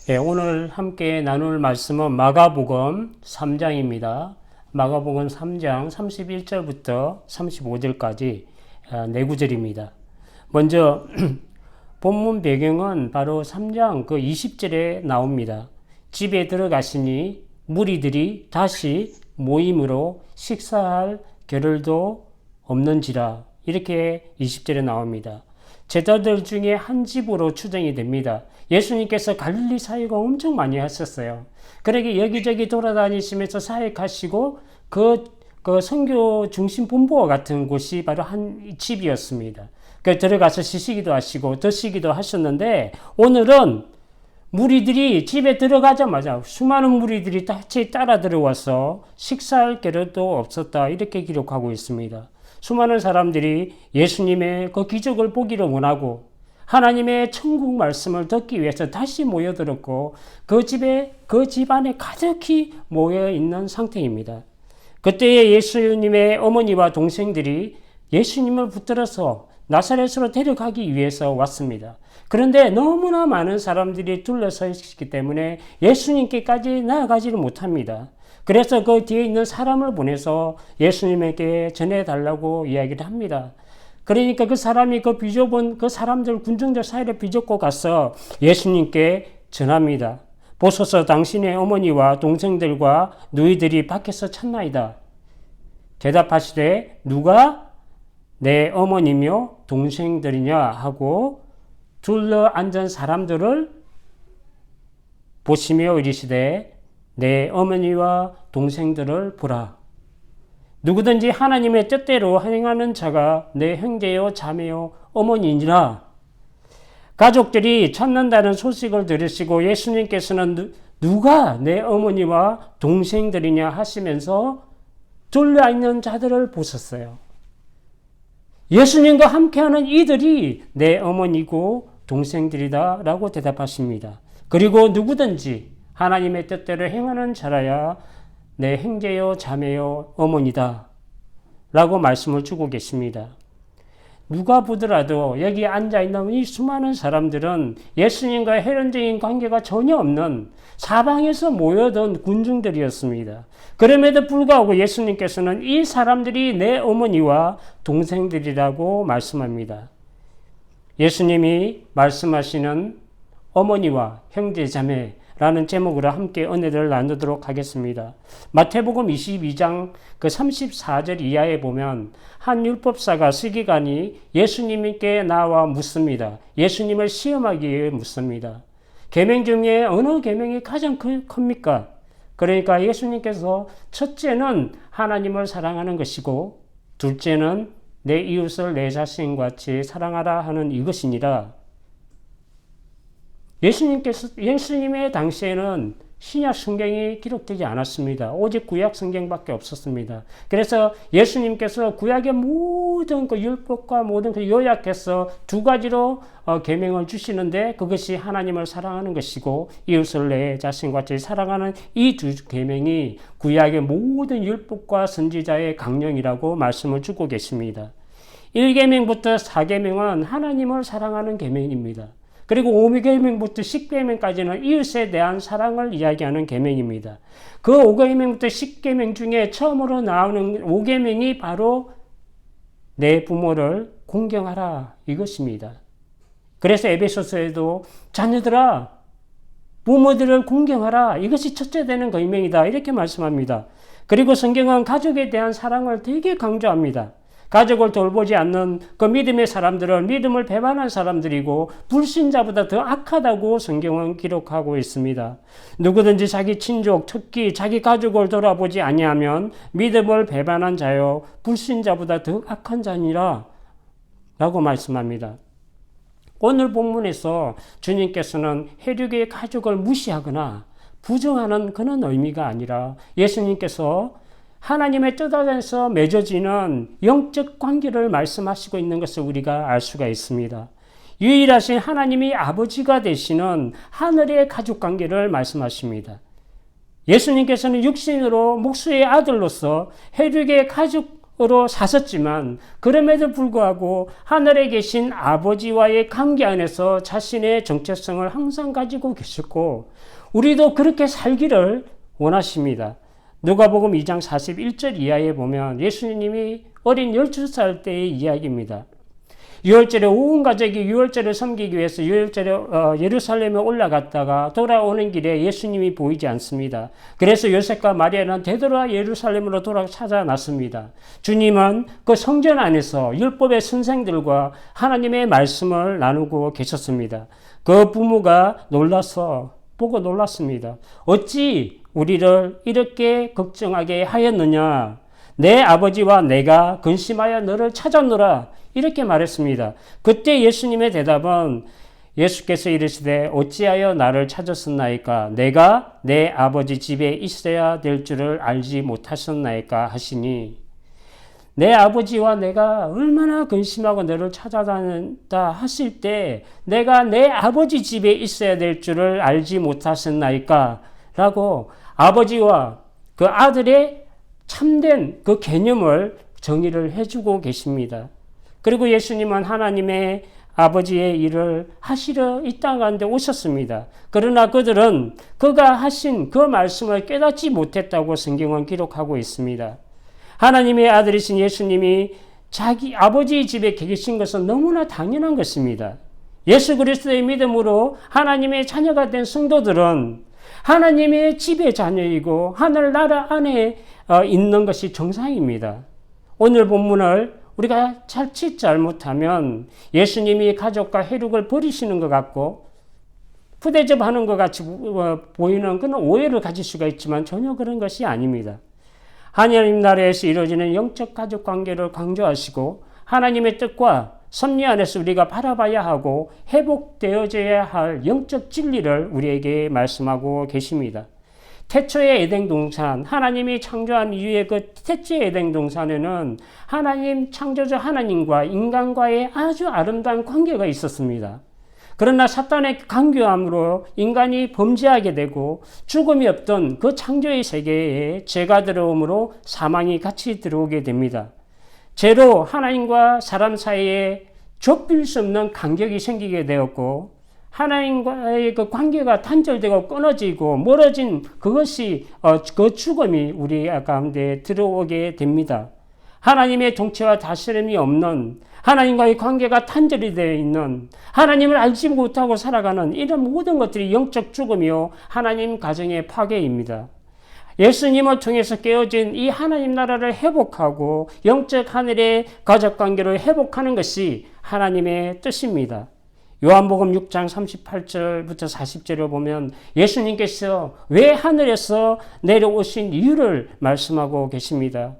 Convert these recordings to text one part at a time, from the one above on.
오늘 함께 나눌 말씀은 마가복음 3장입니다. 마가복음 3장 31절부터 35절까지 네 구절입니다. 먼저 본문 배경은 바로 3장 20절에 나옵니다. 집에 들어가시니 무리들이 다시 모임으로 식사할 겨를도 없는지라, 이렇게 20절에 나옵니다. 제자들 중에 한 집으로 추정이 됩니다. 예수님께서 갈릴리 사역을 엄청 많이 하셨어요. 그러게 여기저기 돌아다니시면서 사역하시고 그 선교 중심 본부와 같은 곳이 바로 한 집이었습니다. 들어가서 쉬시기도 하시고 드시기도 하셨는데, 오늘은 무리들이 집에 들어가자마자 수많은 무리들이 같이 따라 들어와서 식사할 겨를도 없었다, 이렇게 기록하고 있습니다. 수많은 사람들이 예수님의 그 기적을 보기를 원하고 하나님의 천국 말씀을 듣기 위해서 다시 모여들었고, 그 집 안에 가득히 모여 있는 상태입니다. 그때에 예수님의 어머니와 동생들이 예수님을 붙들어서 나사렛으로 데려가기 위해서 왔습니다. 그런데 너무나 많은 사람들이 둘러서 있기 때문에 예수님께까지 나아가지를 못합니다. 그래서 그 뒤에 있는 사람을 보내서 예수님에게 전해달라고 이야기를 합니다. 그러니까 그 사람이 그 비좁은 그 사람들, 군중들 사이를 비좁고 가서 예수님께 전합니다. 보소서, 당신의 어머니와 동생들과 누이들이 밖에서 찾나이다. 대답하시되 누가 내 어머니며 동생들이냐 하고 둘러 앉은 사람들을 보시며 이르시되 내 어머니와 동생들을 보라. 누구든지 하나님의 뜻대로 행하는 자가 내 형제요 자매요 어머니니라. 가족들이 찾는다는 소식을 들으시고 예수님께서는 누가 내 어머니와 동생들이냐 하시면서 둘러있는 자들을 보셨어요. 예수님과 함께하는 이들이 내 어머니고 동생들이다 라고 대답하십니다. 그리고 누구든지 하나님의 뜻대로 행하는 자라야 내 형제요 자매요 어머니다 라고 말씀을 주고 계십니다. 누가 보더라도 여기 앉아있는 이 수많은 사람들은 예수님과 혈연적인 관계가 전혀 없는 사방에서 모여든 군중들이었습니다. 그럼에도 불구하고 예수님께서는 이 사람들이 내 어머니와 동생들이라고 말씀합니다. 예수님이 말씀하시는 어머니와 형제 자매 라는 제목으로 함께 은혜를 나누도록 하겠습니다. 마태복음 22장 34절 이하에 보면 한 율법사가 서기관이 예수님께 나와 묻습니다. 예수님을 시험하기 위해 묻습니다. 계명 중에 어느 계명이 가장 큽니까? 그러니까 예수님께서 첫째는 하나님을 사랑하는 것이고 둘째는 내 이웃을 내 자신같이 사랑하라 하는 이것이니라. 예수님의 당시에는 신약 성경이 기록되지 않았습니다. 오직 구약 성경밖에 없었습니다. 그래서 예수님께서 구약의 모든 그 율법과 모든 그 요약해서 두 가지로 계명을 주시는데, 그것이 하나님을 사랑하는 것이고 이웃을 내 자신같이 사랑하는 이 두 계명이 구약의 모든 율법과 선지자의 강령이라고 말씀을 주고 계십니다. 1계명부터 4계명은 하나님을 사랑하는 계명입니다. 그리고 5계명부터 10계명까지는 이웃에 대한 사랑을 이야기하는 계명입니다. 그 5계명부터 10계명 중에 처음으로 나오는 5계명이 바로 내 부모를 공경하라 이것입니다. 그래서 에베소서에도 자녀들아 부모들을 공경하라, 이것이 첫째 되는 계명이다 이렇게 말씀합니다. 그리고 성경은 가족에 대한 사랑을 되게 강조합니다. 가족을 돌보지 않는 그 믿음의 사람들은 믿음을 배반한 사람들이고 불신자보다 더 악하다고 성경은 기록하고 있습니다. 누구든지 자기 친족, 특히 자기 가족을 돌아보지 아니하면 믿음을 배반한 자요 불신자보다 더 악한 자니라 라고 말씀합니다. 오늘 본문에서 주님께서는 혈육의 가족을 무시하거나 부정하는 그런 의미가 아니라 예수님께서 하나님의 뜻 안에서 맺어지는 영적 관계를 말씀하시고 있는 것을 우리가 알 수가 있습니다. 유일하신 하나님이 아버지가 되시는 하늘의 가족 관계를 말씀하십니다. 예수님께서는 육신으로 목수의 아들로서 혈육의 가족 으로 사셨지만 그럼에도 불구하고 하늘에 계신 아버지와의 관계 안에서 자신의 정체성을 항상 가지고 계셨고 우리도 그렇게 살기를 원하십니다. 누가복음 2장 41절 이하에 보면 예수님이 어린 12살 때의 이야기입니다. 유월절에 온 가족이 유월절을 섬기기 위해서 유월절에 예루살렘에 올라갔다가 돌아오는 길에 예수님이 보이지 않습니다. 그래서 요셉과 마리아는 되돌아 예루살렘으로 찾아 났습니다. 주님은 그 성전 안에서 율법의 선생들과 하나님의 말씀을 나누고 계셨습니다. 그 부모가 보고 놀랐습니다. 어찌 우리를 이렇게 걱정하게 하였느냐? 내 아버지와 내가 근심하여 너를 찾았노라. 이렇게 말했습니다. 그때 예수님의 대답은 예수께서 이르시되 어찌하여 나를 찾았었나이까? 내가 내 아버지 집에 있어야 될 줄을 알지 못하셨나이까? 하시니 내 아버지와 내가 얼마나 근심하고 너를 찾아다닌다 하실 때 내가 내 아버지 집에 있어야 될 줄을 알지 못하셨나이까? 라고 아버지와 그 아들의 참된 그 개념을 정의를 해주고 계십니다. 그리고 예수님은 하나님의 아버지의 일을 하시러 이 땅 가운데 오셨습니다. 그러나 그들은 그가 하신 그 말씀을 깨닫지 못했다고 성경은 기록하고 있습니다. 하나님의 아들이신 예수님이 자기 아버지의 집에 계신 것은 너무나 당연한 것입니다. 예수 그리스도의 믿음으로 하나님의 자녀가 된 성도들은 하나님의 집의 자녀이고 하늘나라 안에 있는 것이 정상입니다. 오늘 본문을 우리가 자칫 잘못하면 예수님이 가족과 혈육을 버리시는 것 같고 푸대접하는 것 같이 보이는 그런 오해를 가질 수가 있지만 전혀 그런 것이 아닙니다. 하나님 나라에서 이루어지는 영적 가족 관계를 강조하시고 하나님의 뜻과 섭리 안에서 우리가 바라봐야 하고 회복되어져야 할 영적 진리를 우리에게 말씀하고 계십니다. 태초의 에덴 동산, 하나님이 창조한 이후에 그 태초의 에덴 동산에는 하나님 창조자 하나님과 인간과의 아주 아름다운 관계가 있었습니다. 그러나 사탄의 강교함으로 인간이 범죄하게 되고 죽음이 없던 그 창조의 세계에 죄가 들어옴으로 사망이 같이 들어오게 됩니다. 죄로 하나님과 사람 사이에 좁힐 수 없는 간격이 생기게 되었고 하나님과의 그 관계가 단절되고 끊어지고 멀어진 그것이 그 죽음이 우리 가운데 들어오게 됩니다. 하나님의 통치와 다스림이 없는 하나님과의 관계가 단절이 되어 있는 하나님을 알지 못하고 살아가는 이런 모든 것들이 영적 죽음이요 하나님 가정의 파괴입니다. 예수님을 통해서 깨어진 이 하나님 나라를 회복하고 영적 하늘의 가족관계를 회복하는 것이 하나님의 뜻입니다. 요한복음 6장 38절부터 40절을 보면 예수님께서 왜 하늘에서 내려오신 이유를 말씀하고 계십니다.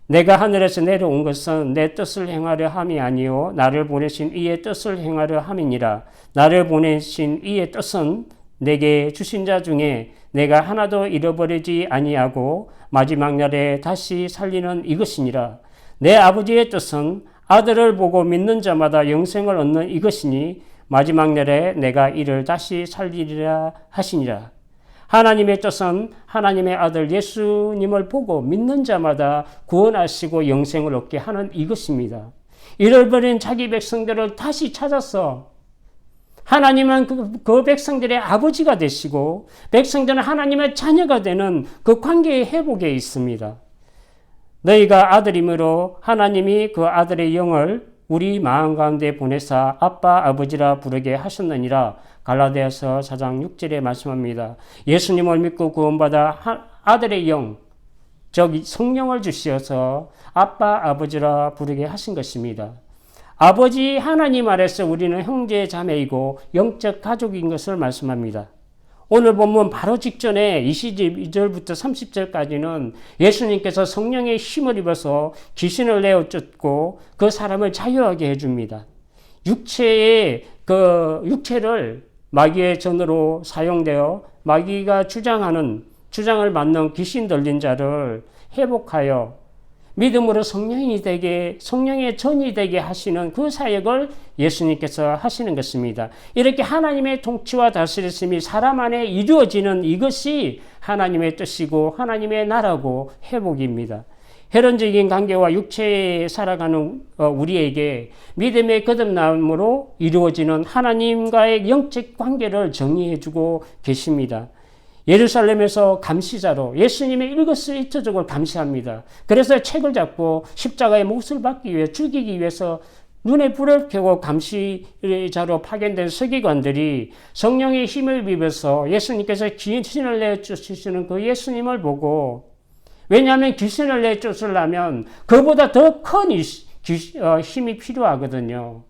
내가 하늘에서 내려온 것은 내 뜻을 행하려 함이 아니요 나를 보내신 이의 뜻을 행하려 함이니라. 나를 보내신 이의 뜻은 내게 주신 자 중에 내가 하나도 잃어버리지 아니하고 마지막 날에 다시 살리는 이것이니라. 내 아버지의 뜻은 아들을 보고 믿는 자마다 영생을 얻는 이것이니 마지막 날에 내가 이를 다시 살리리라 하시니라. 하나님의 뜻은 하나님의 아들 예수님을 보고 믿는 자마다 구원하시고 영생을 얻게 하는 이것입니다. 잃어버린 자기 백성들을 다시 찾아서 하나님은 그 백성들의 아버지가 되시고 백성들은 하나님의 자녀가 되는 그 관계의 회복에 있습니다. 너희가 아들이므로 하나님이 그 아들의 영을 우리 마음 가운데 보내사 아빠 아버지라 부르게 하셨느니라. 갈라디아서 4장 6절에 말씀합니다. 예수님을 믿고 구원받아 아들의 영, 즉 성령을 주시어서 아빠 아버지라 부르게 하신 것입니다. 아버지 하나님 아래서 우리는 형제 자매이고 영적 가족인 것을 말씀합니다. 오늘 본문 바로 직전에 22절부터 30절까지는 예수님께서 성령의 힘을 입어서 귀신을 내어 쫓고 그 사람을 자유하게 해줍니다. 육체를 마귀의 전으로 사용되어 마귀가 주장을 받는 귀신 들린 자를 회복하여 믿음으로 성령의 전이 되게 하시는 그 사역을 예수님께서 하시는 것입니다. 이렇게 하나님의 통치와 다스리심이 사람 안에 이루어지는 이것이 하나님의 뜻이고 하나님의 나라고 회복입니다. 혈연적인 관계와 육체에 살아가는 우리에게 믿음의 거듭남으로 이루어지는 하나님과의 영적 관계를 정리해주고 계십니다. 예루살렘에서 감시자로 예수님의 일거수일투족을 감시합니다. 그래서 책을 잡고 십자가의 몫을 받기 위해 죽이기 위해서 눈에 불을 켜고 감시자로 파견된 서기관들이 성령의 힘을 입어서 예수님께서 귀신을 내쫓으시는 그 예수님을 보고, 왜냐하면 귀신을 내쫓으려면 그보다 더 큰 힘이 필요하거든요.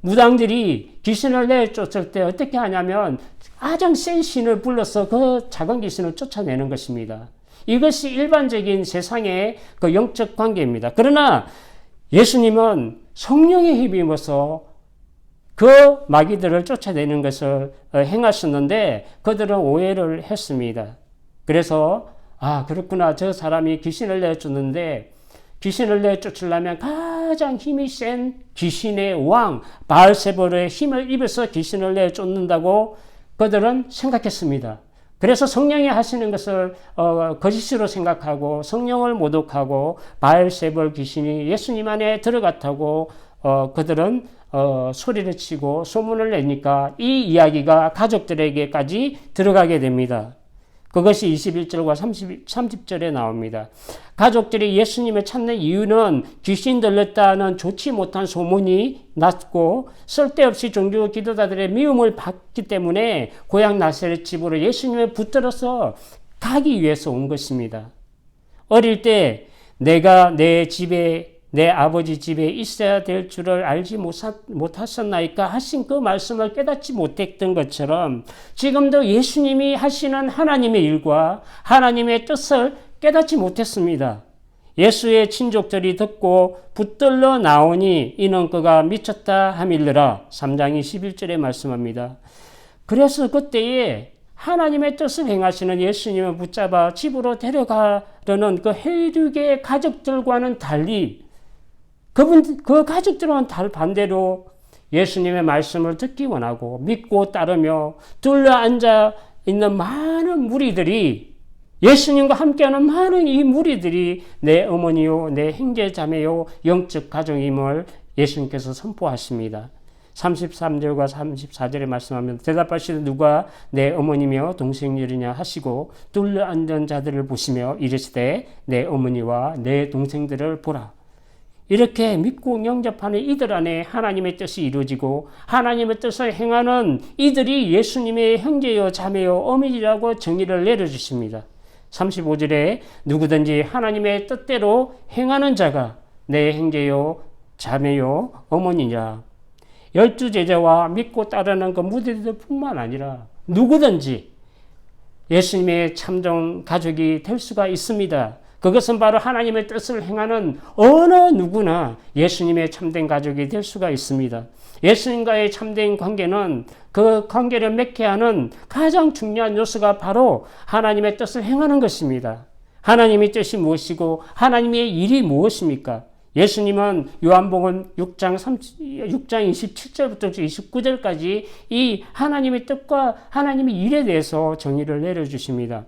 무당들이 귀신을 내쫓을 때 어떻게 하냐면 가장 센 신을 불러서 그 작은 귀신을 쫓아내는 것입니다. 이것이 일반적인 세상의 그 영적 관계입니다. 그러나 예수님은 성령의 힘이 입어서 그 마귀들을 쫓아내는 것을 행하셨는데 그들은 오해를 했습니다. 그래서 그렇구나, 저 사람이 귀신을 내쫓는데 귀신을 내쫓으려면 가장 힘이 센 귀신의 왕 바알세불의 힘을 입어서 귀신을 내쫓는다고 그들은 생각했습니다. 그래서 성령이 하시는 것을 거짓으로 생각하고 성령을 모독하고 바알세불 귀신이 예수님 안에 들어갔다고 그들은 소리를 치고 소문을 내니까 이 이야기가 가족들에게까지 들어가게 됩니다. 그것이 21절과 30절에 나옵니다. 가족들이 예수님을 찾는 이유는 귀신 들렸다는 좋지 못한 소문이 났고 쓸데없이 종교 기도자들의 미움을 받기 때문에 고향 나사렛 집으로 예수님을 붙들어서 가기 위해서 온 것입니다. 어릴 때 내가 내 아버지 집에 있어야 될 줄을 알지 못하셨나이까 하신 그 말씀을 깨닫지 못했던 것처럼 지금도 예수님이 하시는 하나님의 일과 하나님의 뜻을 깨닫지 못했습니다. 예수의 친족들이 듣고 붙들러 나오니 이는 그가 미쳤다 하밀르라. 3장 21절에 말씀합니다. 그래서 그때에 하나님의 뜻을 행하시는 예수님을 붙잡아 집으로 데려가려는 그 혈육의 가족들과는 달리 그 가족들은 반대로 예수님의 말씀을 듣기 원하고 믿고 따르며 둘러앉아 있는 많은 무리들이, 예수님과 함께하는 많은 이 무리들이 내 어머니요 내 형제자매요 영적 가족임을 예수님께서 선포하십니다. 33절과 34절에 말씀하면 대답하시되 누가 내 어머니며 동생이냐 하시고 둘러앉은 자들을 보시며 이르시되 내 어머니와 내 동생들을 보라. 이렇게 믿고 영접하는 이들 안에 하나님의 뜻이 이루어지고 하나님의 뜻을 행하는 이들이 예수님의 형제요 자매요 어머니라고 정의를 내려주십니다. 35절에 누구든지 하나님의 뜻대로 행하는 자가 내 형제요 자매요 어머니냐. 12제자와 믿고 따르는 그 무리들 뿐만 아니라 누구든지 예수님의 참종 가족이 될 수가 있습니다. 그것은 바로 하나님의 뜻을 행하는 어느 누구나 예수님의 참된 가족이 될 수가 있습니다. 예수님과의 참된 관계는 그 관계를 맺게 하는 가장 중요한 요소가 바로 하나님의 뜻을 행하는 것입니다. 하나님의 뜻이 무엇이고 하나님의 일이 무엇입니까? 예수님은 요한복음 6장 27절부터 29절까지 이 하나님의 뜻과 하나님의 일에 대해서 정의를 내려주십니다.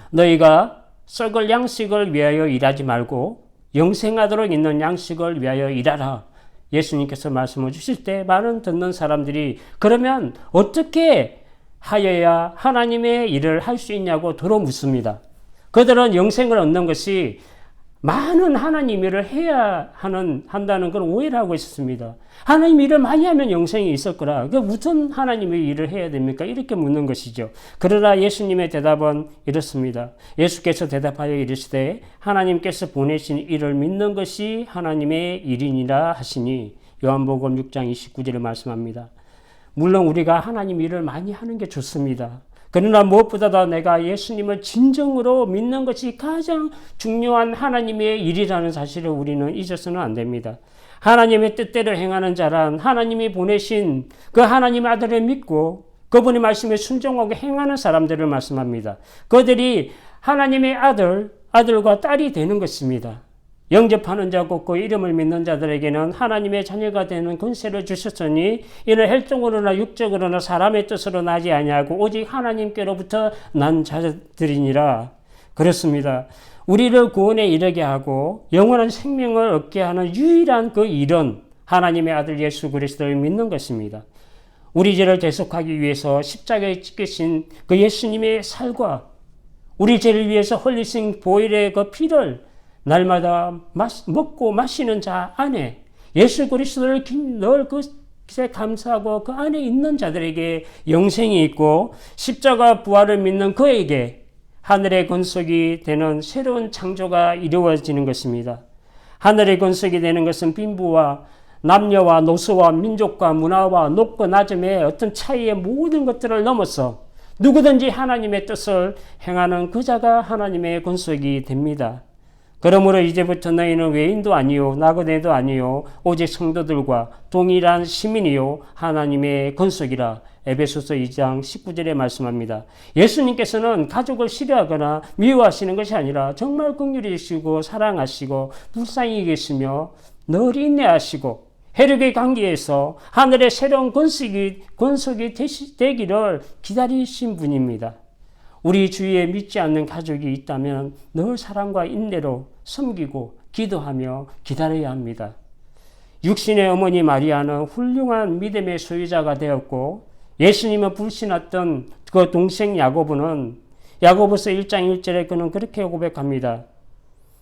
너희가 썩을 양식을 위하여 일하지 말고 영생하도록 있는 양식을 위하여 일하라. 예수님께서 말씀을 주실 때 많은 듣는 사람들이 그러면 어떻게 하여야 하나님의 일을 할 수 있냐고 도로 묻습니다. 그들은 영생을 얻는 것이 많은 하나님 일을 해야 한다는 걸 오해를 하고 있었습니다. 하나님 일을 많이 하면 영생이 있을 거라. 무슨 하나님의 일을 해야 됩니까? 이렇게 묻는 것이죠. 그러나 예수님의 대답은 이렇습니다. 예수께서 대답하여 이르시되 하나님께서 보내신 일을 믿는 것이 하나님의 일이니라 하시니 요한복음 6장 29절에 말씀합니다. 물론 우리가 하나님 일을 많이 하는 게 좋습니다. 그러나 무엇보다도 내가 예수님을 진정으로 믿는 것이 가장 중요한 하나님의 일이라는 사실을 우리는 잊어서는 안 됩니다. 하나님의 뜻대로 행하는 자란 하나님이 보내신 그 하나님의 아들을 믿고 그분의 말씀에 순종하고 행하는 사람들을 말씀합니다. 그들이 하나님의 아들과 딸이 되는 것입니다. 영접하는 자고 그 이름을 믿는 자들에게는 하나님의 자녀가 되는 권세를 주셨으니 이는 혈통으로나 육적으로나 사람의 뜻으로 나지 아니하고 오직 하나님께로부터 난 자들이니라. 그렇습니다. 우리를 구원에 이르게 하고 영원한 생명을 얻게 하는 유일한 그 일은 하나님의 아들 예수 그리스도를 믿는 것입니다. 우리 죄를 대속하기 위해서 십자가에 찍히신 그 예수님의 살과 우리 죄를 위해서 흘리신 보혈의 그 피를 날마다 먹고 마시는 자 안에 예수 그리스도를 늘 그것에 감사하고 그 안에 있는 자들에게 영생이 있고 십자가 부활을 믿는 그에게 하늘의 권속이 되는 새로운 창조가 이루어지는 것입니다. 하늘의 권속이 되는 것은 빈부와 남녀와 노소와 민족과 문화와 높고 낮음의 어떤 차이의 모든 것들을 넘어서 누구든지 하나님의 뜻을 행하는 그 자가 하나님의 권속이 됩니다. 그러므로 이제부터 너희는 외인도 아니요 나그네도 아니요 오직 성도들과 동일한 시민이요 하나님의 권속이라. 에베소서 2장 19절에 말씀합니다. 예수님께서는 가족을 싫어하거나 미워하시는 것이 아니라 정말 긍휼히시고 사랑하시고 불쌍히 계시며 늘 인내하시고 혈육의 관계에서 하늘의 새로운 권속이 되기를 기다리신 분입니다. 우리 주위에 믿지 않는 가족이 있다면 늘 사랑과 인내로 섬기고 기도하며 기다려야 합니다. 육신의 어머니 마리아는 훌륭한 믿음의 소유자가 되었고 예수님을 불신했던 그 동생 야고보는 야고보서 1장 1절에 그는 그렇게 고백합니다.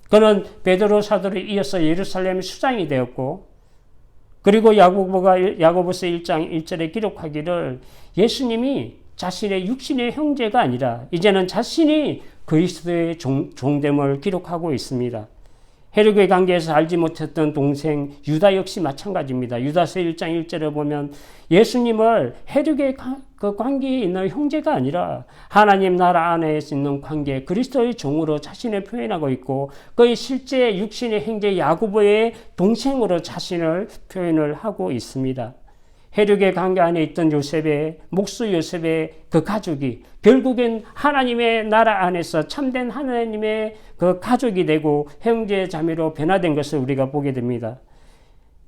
그는 베드로 사도를 이어서 예루살렘 수장이 되었고 그리고 야고보서 1장 1절에 기록하기를 예수님이 자신의 육신의 형제가 아니라 이제는 자신이 그리스도의 종됨을 기록하고 있습니다. 혈육의 관계에서 알지 못했던 동생 유다 역시 마찬가지입니다. 유다서 1장 1절에 보면 예수님을 혈육의 그 관계에 있는 형제가 아니라 하나님 나라 안에 있는 관계 그리스도의 종으로 자신을 표현하고 있고 그의 실제 육신의 형제 야고보의 동생으로 자신을 표현을 하고 있습니다. 혈육의 관계 안에 있던 요셉의 목수 요셉의 그 가족이 결국엔 하나님의 나라 안에서 참된 하나님의 그 가족이 되고 형제 자매로 변화된 것을 우리가 보게 됩니다.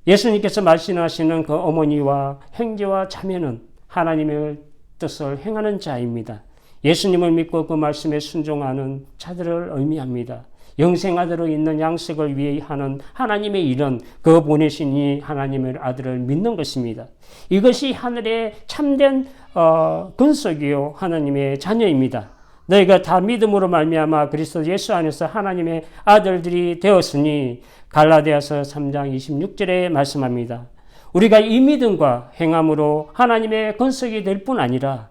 예수님께서 말씀하시는 그 어머니와 형제와 자매는 하나님의 뜻을 행하는 자입니다. 예수님을 믿고 그 말씀에 순종하는 자들을 의미합니다. 영생하도록 있는 양식을 위해 하는 하나님의 일은 그 보내신 이 하나님의 아들을 믿는 것입니다. 이것이 하늘의 참된 근속이요 하나님의 자녀입니다. 너희가 다 믿음으로 말미암아 그리스도 예수 안에서 하나님의 아들들이 되었으니 갈라디아서 3장 26절에 말씀합니다. 우리가 이 믿음과 행함으로 하나님의 근속이 될 뿐 아니라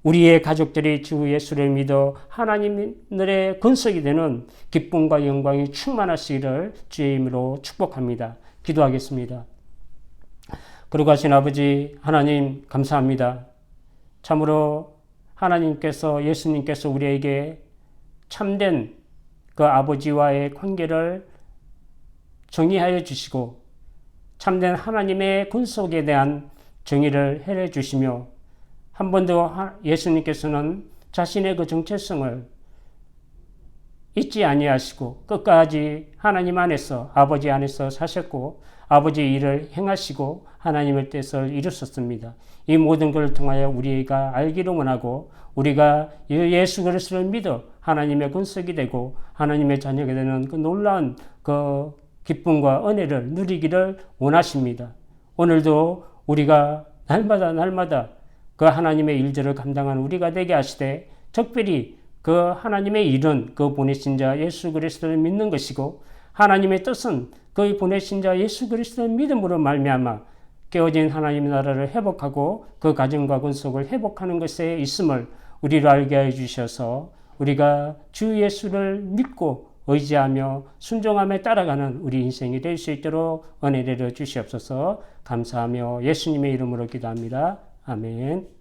우리의 가족들이 주 예수를 믿어 하나님의 근속이 되는 기쁨과 영광이 충만하시기를 주의 이름으로 축복합니다. 기도하겠습니다. 거룩하신 아버지 하나님 감사합니다. 참으로 하나님께서 예수님께서 우리에게 참된 그 아버지와의 관계를 정의하여 주시고 참된 하나님의 근속에 대한 정의를 해내 주시며 한 번 더 예수님께서는 자신의 그 정체성을 잊지 아니하시고 끝까지 하나님 안에서 아버지 안에서 사셨고 아버지의 일을 행하시고 하나님의 뜻을 이루셨습니다. 이 모든 것을 통하여 우리가 알기를 원하고 우리가 예수 그리스도를 믿어 하나님의 근속이 되고 하나님의 자녀가 되는 그 놀라운 그 기쁨과 은혜를 누리기를 원하십니다. 오늘도 우리가 날마다 그 하나님의 일들을 감당하는 우리가 되게 하시되 특별히 그 하나님의 일은 그 보내신 자 예수 그리스도를 믿는 것이고 하나님의 뜻은 그 보내신 자 예수 그리스도의 믿음으로 말미암아 깨어진 하나님의 나라를 회복하고 그 가정과 근속을 회복하는 것에 있음을 우리를 알게 해 주셔서 우리가 주 예수를 믿고 의지하며 순종하며 따라가는 우리 인생이 될 수 있도록 은혜를 주시옵소서. 감사하며 예수님의 이름으로 기도합니다. 아멘.